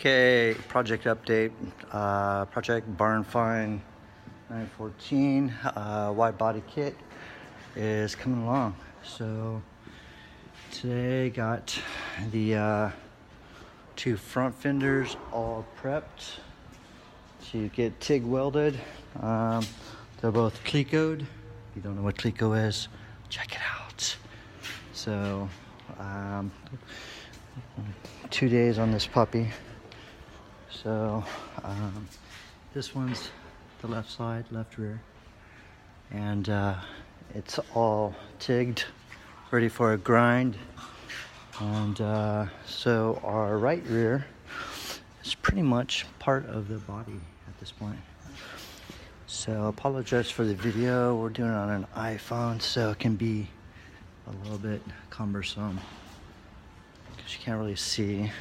Okay, project update. Project Barn Find 914 wide body kit is coming along. So today got the two front fenders all prepped to get TIG welded. They're both Cleco'd. If you don't know what Cleco is, check it out. So 2 days on this puppy. So this one's the left side, left rear, and it's all TIG'd, ready for a grind. And so our right rear is pretty much part of the body at this point. So I apologize for the video. We're doing it on an iPhone, so it can be a little bit cumbersome because you can't really see.